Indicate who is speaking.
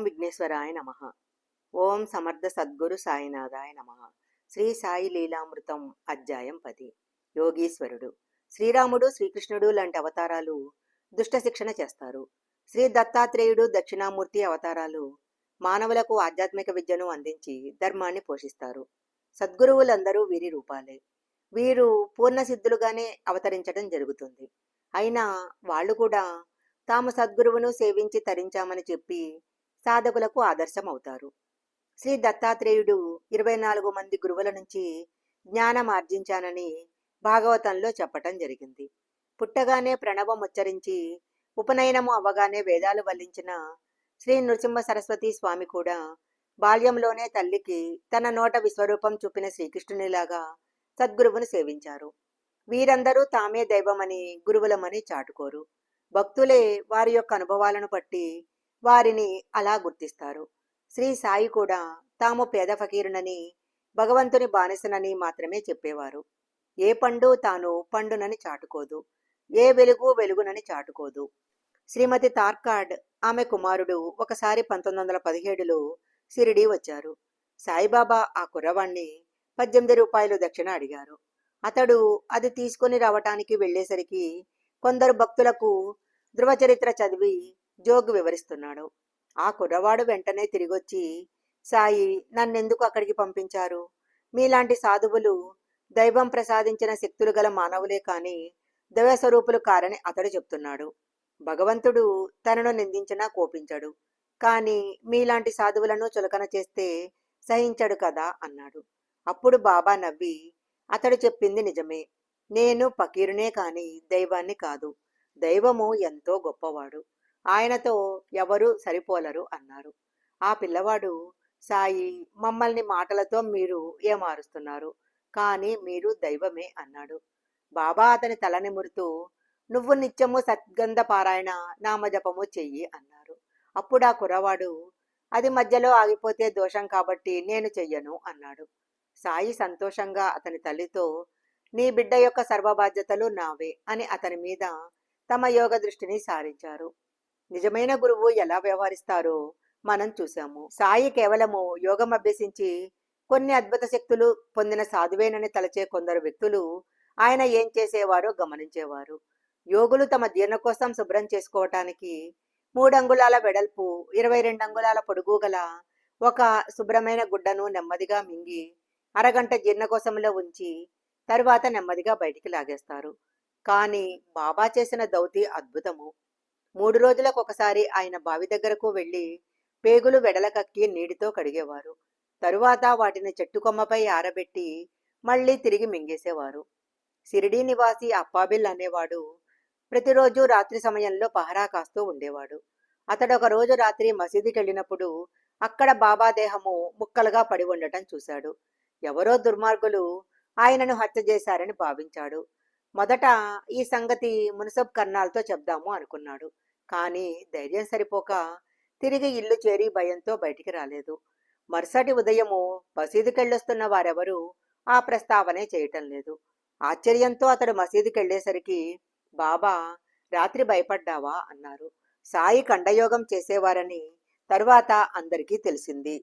Speaker 1: విఘ్నేశ్వరాయ నమః. ఓం సమర్థ సద్గురు సాయినాథాయ నమః. శ్రీ సాయి లీలామృతం అధ్యాయం 10. యోగీశ్వరుడు. శ్రీరాముడు, శ్రీకృష్ణుడు లాంటి అవతారాలు దుష్ట శిక్షణ చేస్తారు. శ్రీ దత్తాత్రేయుడు, దక్షిణామూర్తి అవతారాలు మానవులకు ఆధ్యాత్మిక విద్యను అందించి ధర్మాన్ని పోషిస్తారు. సద్గురువులందరూ వీరి రూపాలే. వీరు పూర్ణ సిద్ధులుగానే అవతరించడం జరుగుతుంది. అయినా వాళ్ళు కూడా తాము సద్గురువును సేవించి తరించామని చెప్పి సాధకులకు ఆదర్శం అవుతారు. శ్రీ దత్తాత్రేయుడు 24 మంది గురువుల నుంచి జ్ఞానం ఆర్జించానని భాగవతంలో చెప్పటం జరిగింది. పుట్టగానే ప్రణవం ఉచ్చరించి ఉపనయనము అవ్వగానే వేదాలు వల్లించిన శ్రీ నృసింహ సరస్వతి స్వామి కూడా బాల్యంలోనే తల్లికి తన నోట విశ్వరూపం చూపిన శ్రీకృష్ణునిలాగా సద్గురువును సేవించారు. వీరందరూ తామే దైవమని గురువులమని చాటుకోరు. భక్తులే వారి యొక్క అనుభవాలను బట్టి వారిని అలా గుర్తిస్తారు. శ్రీ సాయి కూడా తాము పేద ఫకీరునని, భగవంతుని బానిసనని మాత్రమే చెప్పేవారు. ఏ పండు తాను పండునని చాటుకోదు, ఏ వెలుగు వెలుగునని చాటుకోదు. శ్రీమతి తార్కాడ్ ఆమె కుమారుడు ఒకసారి 1917లో షిరిడీ వచ్చారు. సాయిబాబా ఆ కుర్రవాణ్ణి 18 రూపాయలు దక్షిణ అడిగారు. అతడు అది తీసుకుని రావటానికి వెళ్లేసరికి కొందరు భక్తులకు ధృవచరిత్ర చదివి జోగు వివరిస్తున్నాడు. ఆ కుర్రవాడు వెంటనే తిరిగొచ్చి, సాయి, నన్నెందుకు అక్కడికి పంపించారు? మీలాంటి సాధువులు దైవం ప్రసాదించిన శక్తులు గల మానవులే కాని దైవస్వరూపులు కారని అతడు చెప్తున్నాడు. భగవంతుడు తనను నిందించినా కోపించడు, కాని మీలాంటి సాధువులను చులకన చేస్తే సహించడు కదా అన్నాడు. అప్పుడు బాబా నవ్వి, అతడు చెప్పింది నిజమే. నేను ఫకీరునే కాని దైవాన్ని కాదు. దైవము ఎంతో గొప్పవాడు. ఆయనతో ఎవరూ సరిపోలరు అన్నారు. ఆ పిల్లవాడు, సాయి, మమ్మల్ని మాటలతో మీరు ఏమారుస్తున్నారు, కానీ మీరు దైవమే అన్నాడు. బాబా అతని తల నిమురుతూ, నువ్వు నిత్యము సద్గంధ పారాయణ నామజపము చెయ్యి అన్నారు. అప్పుడు ఆ కుర్రవాడు, అది మధ్యలో ఆగిపోతే దోషం కాబట్టి నేను చెయ్యను అన్నాడు. సాయి సంతోషంగా అతని తల్లితో, నీ బిడ్డ యొక్క సర్వ బాధ్యతలు నావే అని అతని మీద తమ యోగ దృష్టిని సారించారు. నిజమైన గురువు ఎలా వ్యవహరిస్తారో మనం చూశాము. సాయి కేవలము యోగం అభ్యసించి కొన్ని అద్భుత శక్తులు పొందిన సాధువేనని తలచే కొందరు వ్యక్తులు ఆయన ఏం చేసేవారో గమనించేవారు. యోగులు తమ జీర్ణకోశం శుభ్రం చేసుకోవటానికి 3 అంగుళాల వెడల్పు 22 అంగుళాల పొడుగు గల ఒక శుభ్రమైన గుడ్డను నెమ్మదిగా మింగి అరగంట జీర్ణకోశంలో ఉంచి తరువాత నెమ్మదిగా బయటికి లాగేస్తారు. కానీ బాబా చేసిన దౌతి అద్భుతము. 3 రోజులకు ఒకసారి ఆయన బావి దగ్గరకు వెళ్లి పేగులు వెడలకక్కి నీటితో కడిగేవారు. తరువాత వాటిని చెట్టు కొమ్మపై ఆరబెట్టి మళ్లీ తిరిగి మింగేసేవారు. షిరిడీ నివాసి అప్పాబిల్ అనేవాడు ప్రతిరోజు రాత్రి సమయంలో పహరా కాస్తూ ఉండేవాడు. అతడొక రోజు రాత్రి మసీదుకి వెళ్ళినప్పుడు అక్కడ బాబా దేహము ముక్కలుగా పడి ఉండటం చూశాడు. ఎవరో దుర్మార్గులు ఆయనను హత్య చేశారని భావించాడు. మొదట ఈ సంగతి మున్సబ్ కర్నాల్తో చెప్దాము అనుకున్నాడు. కానీ ధైర్యం సరిపోక తిరిగి ఇల్లు చేరి భయంతో బయటికి రాలేదు. మరుసటి ఉదయము మసీదుకెళ్ళొస్తున్న వారెవరూ ఆ ప్రస్తావనే చేయటం లేదు. ఆశ్చర్యంతో అతడు మసీదుకెళ్లేసరికి బాబా, రాత్రి భయపడ్డావా అన్నారు. సాయి కండయోగం చేసేవారని తరువాత అందరికీ తెలిసింది.